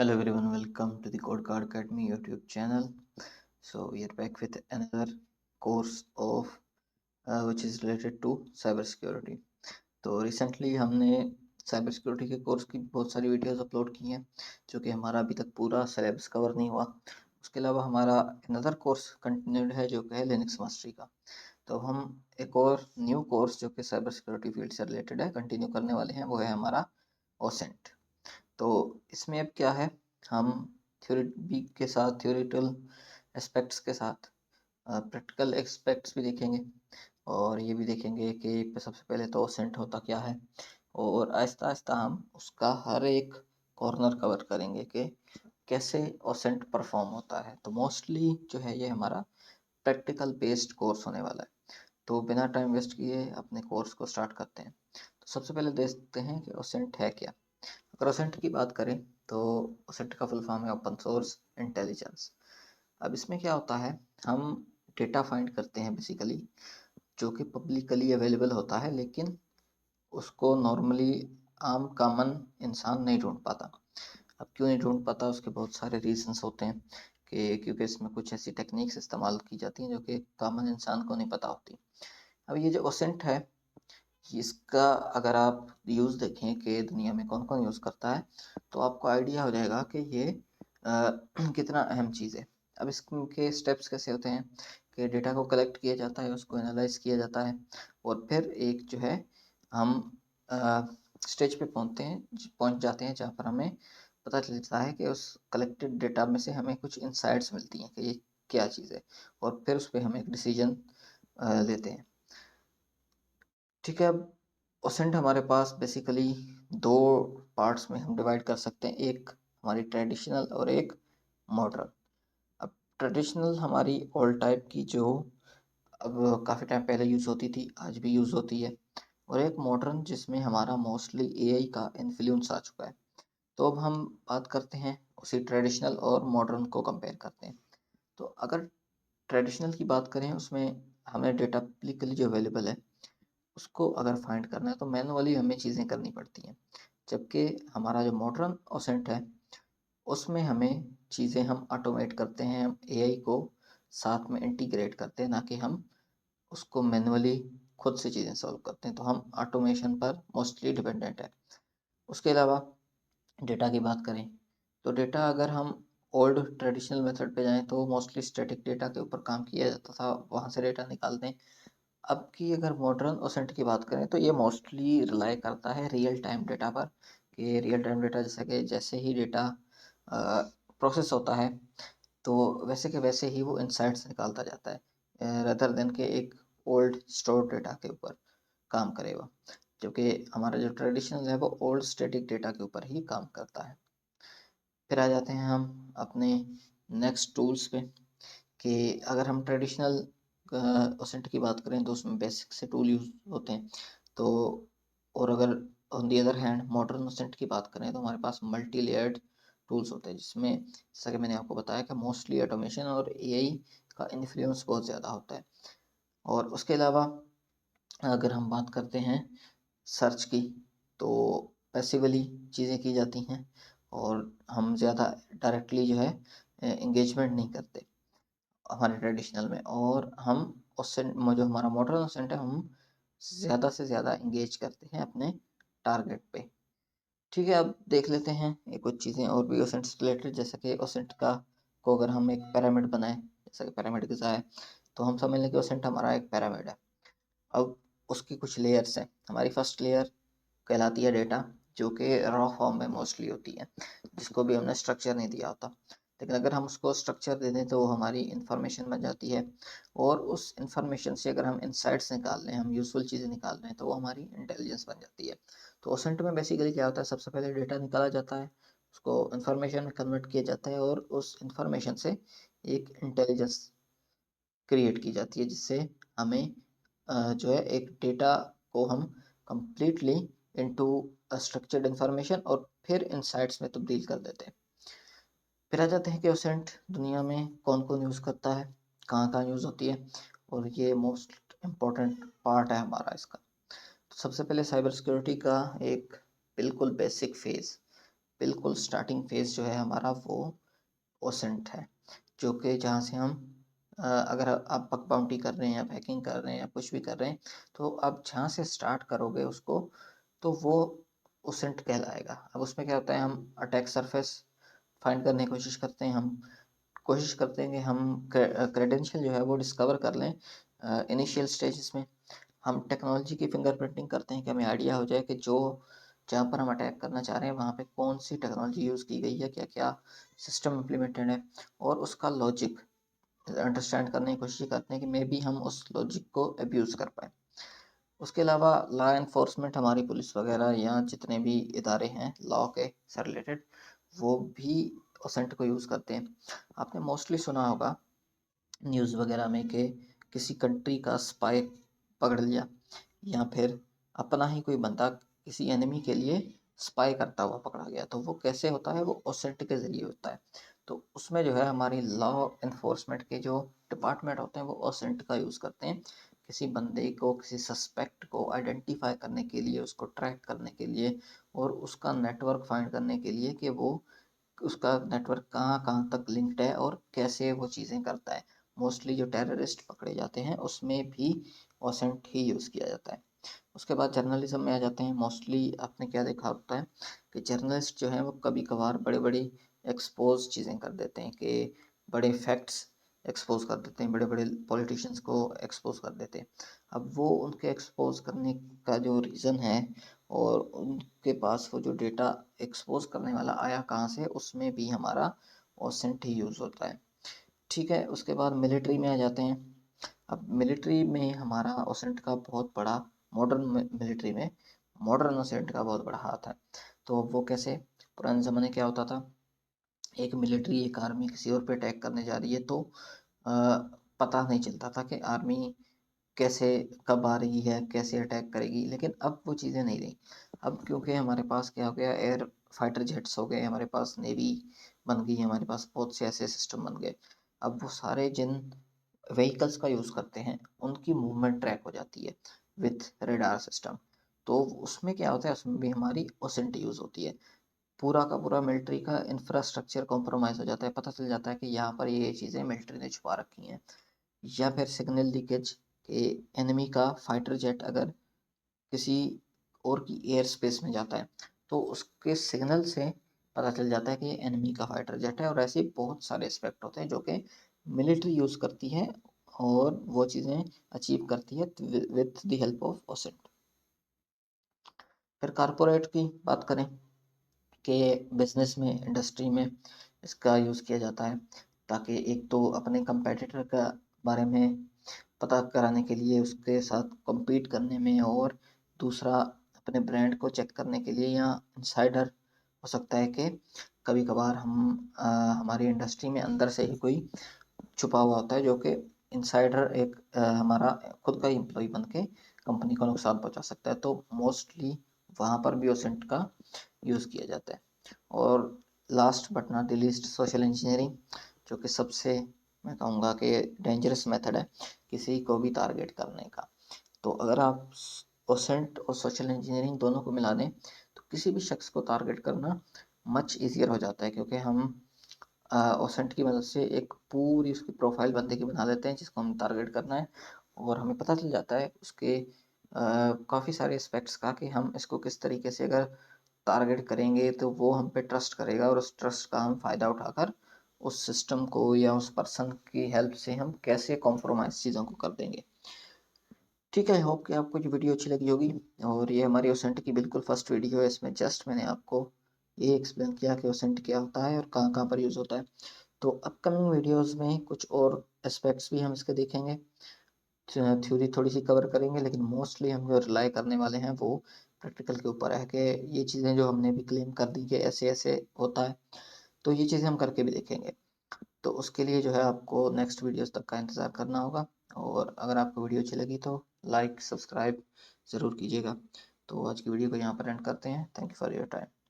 Hello everyone, welcome to the Code Card Academy YouTube channel. So we are back with another course of which is related to cyber security. तो recently हमने cyber security के course की बहुत सारी videos upload की हैं जो कि हमारा अभी तक पूरा सिलेबस कवर नहीं हुआ। उसके अलावा हमारा अनदर कोर्स कंटिन्यूड है जो कि है लिनक्स मास्टरी का। तो हम एक और न्यू कोर्स जो कि साइबर सिक्योरिटी फील्ड से रिलेटेड है कंटिन्यू करने वाले हैं, वो है हमारा ओसेंट। तो इसमें अब क्या है, हम थ्योरी के साथ थ्योरिटिकल एस्पेक्ट्स के साथ प्रैक्टिकल एस्पेक्ट्स भी देखेंगे और ये भी देखेंगे कि सबसे पहले तो ओसेंट होता क्या है और आहिस्ता आहिस्ता हम उसका हर एक कॉर्नर कवर करेंगे कि कैसे ओसेंट परफॉर्म होता है। तो मोस्टली जो है ये हमारा प्रैक्टिकल बेस्ड कोर्स होने वाला है। तो बिना टाइम वेस्ट किए अपने कोर्स को स्टार्ट करते हैं। तो सबसे पहले देखते हैं कि ओसेंट है क्या। अगर ओसेंट की बात करें तो ओसेंट का फुल फॉर्म है ओपन सोर्स इंटेलिजेंस। अब इसमें क्या होता है, हम डेटा फाइंड करते हैं बेसिकली जो कि पब्लिकली अवेलेबल होता है, लेकिन उसको नॉर्मली आम कॉमन इंसान नहीं ढूंढ पाता। अब क्यों नहीं ढूंढ पाता, उसके बहुत सारे रीजंस होते हैं कि क्योंकि इसमें कुछ ऐसी टेक्निक्स इस्तेमाल की जाती हैं जो कि कॉमन इंसान को नहीं पता होती। अब ये जो ओसेंट है, इसका अगर आप यूज़ देखें कि दुनिया में कौन कौन यूज़ करता है तो आपको आइडिया हो जाएगा कि ये कितना अहम चीज़ है। अब इसके स्टेप्स कैसे होते हैं कि डेटा को कलेक्ट किया जाता है, उसको एनालाइज किया जाता है और फिर एक जो है हम स्टेज पे पहुंच जाते हैं जहाँ पर हमें पता चलता है कि उस कलेक्टेड डेटा में से हमें कुछ इंसाइट्स मिलती हैं कि ये क्या चीज़ है और फिर उस पर हम एक डिसीजन लेते हैं। ठीक है, अब ओसेंट हमारे पास बेसिकली दो पार्ट्स में हम डिवाइड कर सकते हैं, एक हमारी ट्रेडिशनल और एक मॉडर्न। अब ट्रेडिशनल हमारी ओल्ड टाइप की जो अब काफ़ी टाइम पहले यूज़ होती थी, आज भी यूज़ होती है, और एक मॉडर्न जिसमें हमारा मोस्टली एआई का इन्फ्लुएंस आ चुका है। तो अब हम बात करते हैं उसी ट्रेडिशनल और मॉडर्न को कंपेयर करते हैं। तो अगर ट्रेडिशनल की बात करें उसमें हमें डेटा पब्लिकली जो अवेलेबल है उसको अगर फाइंड करना है तो मैनुअली हमें चीज़ें करनी पड़ती हैं। जबकि हमारा जो मॉडर्न ओसेंट है उसमें हमें चीज़ें हम ऑटोमेट करते हैं, हम एआई को साथ में इंटीग्रेट करते हैं, ना कि हम उसको मैनुअली खुद से चीज़ें सॉल्व करते हैं। तो हम ऑटोमेशन पर मोस्टली डिपेंडेंट है। उसके अलावा डेटा की बात करें तो डेटा अगर हम ओल्ड ट्रेडिशनल मेथड पे जाएं तो मोस्टली स्टैटिक डेटा के ऊपर काम किया जाता था, वहाँ से डेटा निकालते हैं। अब की अगर मॉडर्न ओसेंट की बात करें तो ये मोस्टली रिलाई करता है रियल टाइम डेटा पर, कि रियल टाइम डेटा जैसा कि जैसे ही डेटा प्रोसेस होता है तो वैसे के वैसे ही वो इंसाइट्स निकालता जाता है, रदर देन के एक ओल्ड स्टोर डेटा के ऊपर काम करेगा। क्योंकि हमारा जो ट्रेडिशनल है वो ओल्ड स्टैटिक डेटा के ऊपर ही काम करता है। फिर आ जाते हैं हम अपने नेक्स्ट टूल्स पे कि अगर हम ट्रेडिशनल ओसेंट की बात करें तो उसमें बेसिक से टूल यूज होते हैं। तो और अगर on the other hand modern OSINT की बात करें तो हमारे पास मल्टी लेयर्ड टूल्स होते हैं, जिसमें जैसा कि मैंने आपको बताया कि मोस्टली ऑटोमेशन और एआई का इन्फ्लुएंस बहुत ज़्यादा होता है। और उसके अलावा अगर हम बात करते हैं सर्च की तो पैसिवली चीज़ें की जाती हैं और हम ज़्यादा डायरेक्टली जो है एंगेजमेंट नहीं करते हमारे ट्रेडिशनल में, और हम ओसेंट जो हमारा मॉडर्न ओसेंट है हम ज़्यादा से ज़्यादा इंगेज करते हैं अपने टारगेट पे। ठीक है, अब देख लेते हैं ये कुछ चीज़ें और भी ओसेंट से रिलेटेड। जैसा कि ओसेंट का को अगर हम एक पिरामिड बनाएं, जैसा कि पिरामिड की है, तो हम समझ लें कि ओसेंट हमारा एक पिरामिड है। अब उसकी कुछ लेयर्स हैं। हमारी फर्स्ट लेयर कहलाती है डेटा, जो कि रॉ फॉर्म में मोस्टली होती है, जिसको भी हमने स्ट्रक्चर नहीं दिया होता। लेकिन अगर हम उसको स्ट्रक्चर दे दें तो वो हमारी इंफॉर्मेशन बन जाती है, और उस इंफॉर्मेशन से अगर हम इंसाइट्स निकाल लें, हम यूजफुल चीज़ें निकाल लें, तो वो हमारी इंटेलिजेंस बन जाती है। तो ओसेंट में बेसिकली क्या होता है, सबसे पहले डेटा निकाला जाता है, उसको इंफॉर्मेशन में कन्वर्ट किया जाता है और उस इंफॉर्मेशन से एक इंटेलिजेंस क्रिएट की जाती है, जिससे हमें जो है एक डेटा को हम कंप्लीटली इनटू स्ट्रक्चर्ड इंफॉर्मेशन और फिर इनसाइट्स में तब्दील कर देते हैं। फिर आ जाते हैं कि ओसेंट दुनिया में कौन कौन यूज़ करता है, कहाँ कहाँ यूज़ होती है, और ये मोस्ट इम्पोर्टेंट पार्ट है हमारा इसका। तो सबसे पहले साइबर सिक्योरिटी का एक बिल्कुल बेसिक फेज, बिल्कुल स्टार्टिंग फेज जो है हमारा वो ओसेंट है, जो कि जहाँ से हम अगर आप बग बाउंटी कर रहे हैं या हैकिंग कर रहे हैं या कुछ भी कर रहे हैं, तो आप जहाँ से स्टार्ट करोगे उसको, तो वो ओसेंट कहलाएगा। अब उसमें क्या होता है, हम अटैक सरफेस फाइंड करने की कोशिश करते हैं, हम कोशिश करते हैं कि हम क्रेडेंशियल जो है वो डिस्कवर कर लें इनिशियल स्टेजेस में। हम टेक्नोलॉजी की फिंगरप्रिंटिंग करते हैं कि हमें आइडिया हो जाए कि जो जहाँ पर हम अटैक करना चाह रहे हैं वहाँ पे कौन सी टेक्नोलॉजी यूज़ की गई है, क्या क्या सिस्टम इम्प्लीमेंटेड है, और उसका लॉजिक अंडरस्टैंड करने की कोशिश करते हैं कि मे बी हम उस लॉजिक को अब्यूज़ कर पाएँ। उसके अलावा लॉ एनफोर्समेंट, हमारी पुलिस वगैरह या जितने भी इदारे हैं लॉ के से रिलेटेड, वो भी ओसेंट को यूज़ करते हैं। आपने मोस्टली सुना होगा न्यूज़ वगैरह में कि किसी कंट्री का स्पाई पकड़ लिया, या फिर अपना ही कोई बंदा किसी एनिमी के लिए स्पाई करता हुआ पकड़ा गया, तो वो कैसे होता है, वो ओसेंट के ज़रिए होता है। तो उसमें जो है हमारी लॉ इन्फोर्समेंट के जो डिपार्टमेंट होते हैं वो ओसेंट का यूज़ करते हैं, किसी बंदे को, किसी सस्पेक्ट को आइडेंटिफाई करने के लिए, उसको ट्रैक करने के लिए, और उसका नेटवर्क फाइंड करने के लिए कि वो उसका नेटवर्क कहाँ कहाँ तक लिंक्ड है और कैसे वो चीज़ें करता है। मोस्टली जो टेररिस्ट पकड़े जाते हैं उसमें भी ओसेंट ही यूज़ किया जाता है। उसके बाद जर्नलिज्म में आ जाते हैं। मोस्टली आपने क्या देखा होता है कि जर्नलिस्ट जो है वो कभी कभार बड़े बड़ी एक्सपोज चीज़ें कर देते हैं, कि बड़े फैक्ट्स एक्सपोज कर देते हैं, बड़े बड़े पॉलिटिशियंस को एक्सपोज कर देते हैं। अब वो उनके एक्सपोज करने का जो रीज़न है, और उनके पास वो जो डेटा एक्सपोज करने वाला आया कहाँ से, उसमें भी हमारा ओसेंट ही यूज़ होता है। ठीक है, उसके बाद मिलिट्री में आ जाते हैं। अब मिलिट्री में हमारा ओसेंट का बहुत बड़ा, मॉडर्न मिलिट्री में मॉडर्न ओसेंट का बहुत बड़ा हाथ है। तो वो कैसे, पुराने ज़माने क्या होता था, एक मिलिट्री, एक आर्मी किसी और पे अटैक करने जा रही है तो पता नहीं चलता था कि आर्मी कैसे, कब आ रही है, कैसे अटैक करेगी। लेकिन अब वो चीज़ें नहीं रही। अब क्योंकि हमारे पास क्या हो गया, एयर फाइटर जेट्स हो गए, हमारे पास नेवी बन गई, हमारे पास बहुत से ऐसे सिस्टम बन गए। अब वो सारे जिन व्हीकल्स का यूज़ करते हैं उनकी मूवमेंट ट्रैक हो जाती है विथ रेडार सिस्टम। तो उसमें क्या होता है, उसमें भी हमारी ओसेंट यूज़ होती है। पूरा का पूरा मिलिट्री का इंफ्रास्ट्रक्चर कॉम्प्रोमाइज़ हो जाता है, पता चल जाता है कि यहाँ पर ये चीज़ें मिलिट्री ने छुपा रखी हैं। या फिर सिग्नल लीकेज, के एनिमी का फाइटर जेट अगर किसी और की एयर स्पेस में जाता है तो उसके सिग्नल से पता चल जाता है कि ये एनिमी का फाइटर जेट है। और ऐसे बहुत सारे एस्पेक्ट होते हैं जो कि मिलिट्री यूज़ करती है, और वो चीज़ें अचीव करती है with the help of OSINT. फिर कारपोरेट की बात करें कि बिजनेस में, इंडस्ट्री में इसका यूज़ किया जाता है, ताकि एक तो अपने कंपेटिटर का बारे में पता कराने के लिए, उसके साथ कम्पीट करने में, और दूसरा अपने ब्रांड को चेक करने के लिए, या इनसाइडर हो सकता है कि कभी कभार हमारी इंडस्ट्री में अंदर से ही कोई छुपा हुआ होता है जो कि इनसाइडर एक हमारा खुद का ही एम्प्लॉय बन के कंपनी को नुकसान पहुंचा सकता है। तो मोस्टली वहाँ पर भी ओसेंट का यूज़ किया जाता है। और last but not the least, social engineering, जो कि सबसे, मैं कहूँगा कि डेंजरस मेथड है किसी को भी टारगेट करने का। तो अगर आप ओसेंट और सोशल इंजीनियरिंग दोनों को मिला दें तो किसी भी शख्स को टारगेट करना मच ईजियर हो जाता है, क्योंकि हम ओसेंट की मदद से एक पूरी उसकी प्रोफाइल बंदे की बना लेते हैं जिसको हम टारगेट करना है, और हमें पता चल जाता है उसके काफ़ी सारे एस्पेक्ट्स का, कि हम इसको किस तरीके से अगर टारगेट करेंगे तो वो हम पे ट्रस्ट करेगा, और उस ट्रस्ट का हम फ़ायदा उठाकर उस सिस्टम को या उस पर्सन की हेल्प से हम कैसे कॉम्प्रोमाइज़ चीज़ों को कर देंगे। ठीक है, आई होप कि आपको ये वीडियो अच्छी लगी होगी। और ये हमारी ओसेंट की बिल्कुल फर्स्ट वीडियो है। इसमें जस्ट मैंने आपको ये एक्सप्लेन किया कि ओसेंट क्या होता है और कहाँ कहाँ पर यूज़ होता है। तो अपकमिंग वीडियोस में कुछ और एस्पेक्ट्स भी हम इसके देखेंगे, थ्योरी थोड़ी सी कवर करेंगे, लेकिन मोस्टली हम जो रिलाई करने वाले हैं वो प्रैक्टिकल के ऊपर है, कि ये चीज़ें जो हमने भी क्लेम कर दी कि ऐसे ऐसे होता है, तो ये चीज़ें हम करके भी देखेंगे। तो उसके लिए जो है आपको नेक्स्ट वीडियोस तक का इंतज़ार करना होगा। और अगर आपको वीडियो अच्छी लगी तो लाइक, सब्सक्राइब ज़रूर कीजिएगा। तो आज की वीडियो को यहाँ पर एंड करते हैं। Thank you for your time.